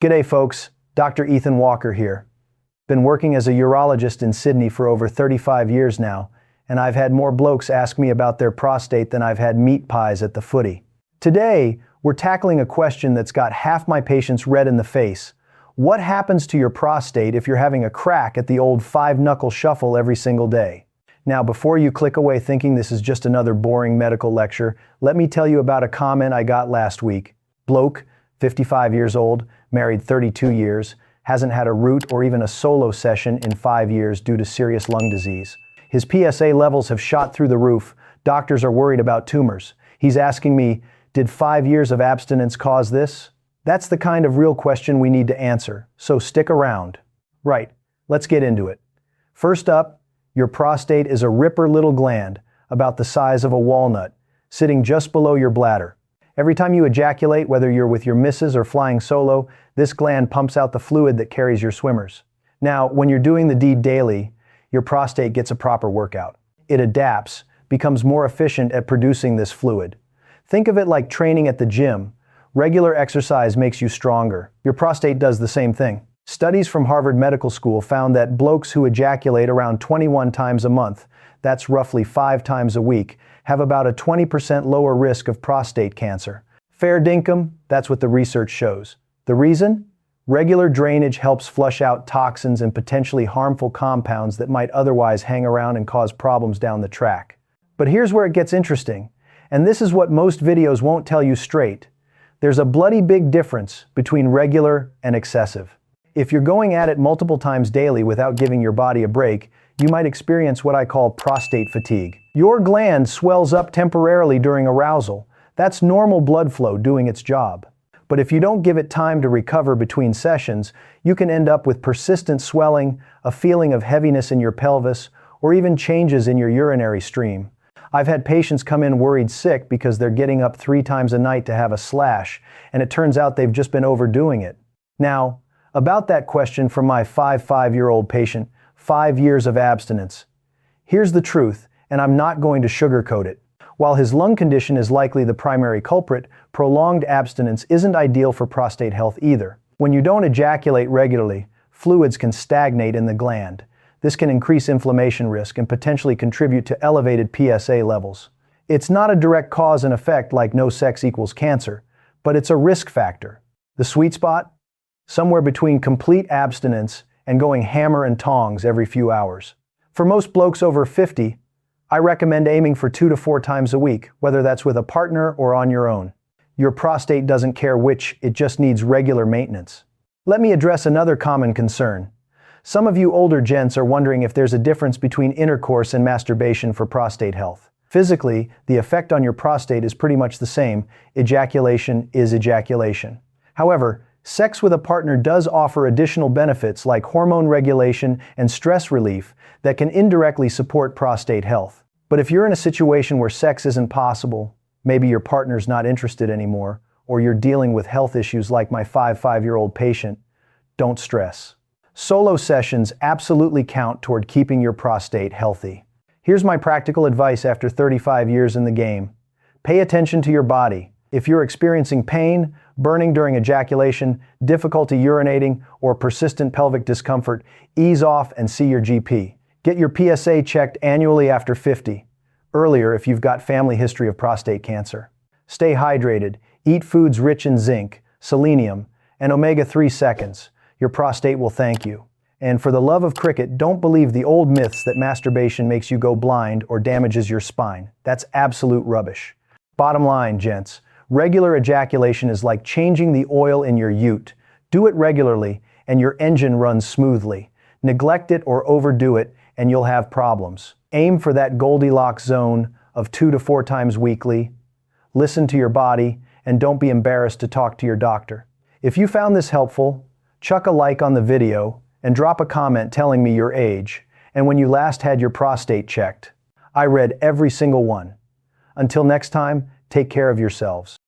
G'day folks, Dr. Ethan Walker here. Been working as a urologist in Sydney for over 35 years now, and I've had more blokes ask me about their prostate than I've had meat pies at the footy. Today, we're tackling a question that's got half my patients red in the face. What happens to your prostate if you're having a crack at the old 5-knuckle shuffle every single day? Now, before you click away thinking this is just another boring medical lecture, let me tell you about a comment I got last week. Bloke, 55 years old, married 32 years, hasn't had a root or even a solo session in 5 years due to serious lung disease. His PSA levels have shot through the roof. Doctors are worried about tumors. He's asking me, did 5 years of abstinence cause this? That's the kind of real question we need to answer, so stick around. Right, let's get into it. First up, your prostate is a ripper little gland, about the size of a walnut, sitting just below your bladder. Every time you ejaculate, whether you're with your missus or flying solo, this gland pumps out the fluid that carries your swimmers. Now, when you're doing the deed daily, your prostate gets a proper workout. It adapts, becomes more efficient at producing this fluid. Think of it like training at the gym. Regular exercise makes you stronger. Your prostate does the same thing. Studies from Harvard Medical School found that blokes who ejaculate around 21 times a month, that's roughly 5 times a week, have about a 20% lower risk of prostate cancer. Fair dinkum, that's what the research shows. The reason? Regular drainage helps flush out toxins and potentially harmful compounds that might otherwise hang around and cause problems down the track. But here's where it gets interesting, and this is what most videos won't tell you straight. There's a bloody big difference between regular and excessive. If you're going at it multiple times daily without giving your body a break, you might experience what I call prostate fatigue. Your gland swells up temporarily during arousal. That's normal blood flow doing its job. But if you don't give it time to recover between sessions, you can end up with persistent swelling, a feeling of heaviness in your pelvis, or even changes in your urinary stream. I've had patients come in worried sick because they're getting up 3 times a night to have a slash, and it turns out they've just been overdoing it. Now, about that question from my 5-year-old patient, 5 years of abstinence. Here's the truth, and I'm not going to sugarcoat it. While his lung condition is likely the primary culprit, prolonged abstinence isn't ideal for prostate health either. When you don't ejaculate regularly, fluids can stagnate in the gland. This can increase inflammation risk and potentially contribute to elevated PSA levels. It's not a direct cause and effect like no sex equals cancer, but it's a risk factor. The sweet spot? Somewhere between complete abstinence and going hammer and tongs every few hours. For most blokes over 50, I recommend aiming for 2 to 4 times a week, whether that's with a partner or on your own. Your prostate doesn't care which, it just needs regular maintenance. Let me address another common concern. Some of you older gents are wondering if there's a difference between intercourse and masturbation for prostate health. Physically, the effect on your prostate is pretty much the same. Ejaculation is ejaculation. However, sex with a partner does offer additional benefits like hormone regulation and stress relief that can indirectly support prostate health. But if you're in a situation where sex isn't possible, maybe your partner's not interested anymore, or you're dealing with health issues like my 5-year-old patient, don't stress. Solo sessions absolutely count toward keeping your prostate healthy. Here's my practical advice after 35 years in the game. Pay attention to your body. If you're experiencing pain, burning during ejaculation, difficulty urinating, or persistent pelvic discomfort, ease off and see your GP. Get your PSA checked annually after 50. Earlier if you've got family history of prostate cancer. Stay hydrated. Eat foods rich in zinc, selenium, and omega-3 seconds. Your prostate will thank you. And for the love of cricket, don't believe the old myths that masturbation makes you go blind or damages your spine. That's absolute rubbish. Bottom line, gents. Regular ejaculation is like changing the oil in your ute. Do it regularly, and your engine runs smoothly. Neglect it or overdo it, and you'll have problems. Aim for that Goldilocks zone of 2 to 4 times weekly. Listen to your body, and don't be embarrassed to talk to your doctor. If you found this helpful, chuck a like on the video, and drop a comment telling me your age, and when you last had your prostate checked. I read every single one. Until next time, take care of yourselves.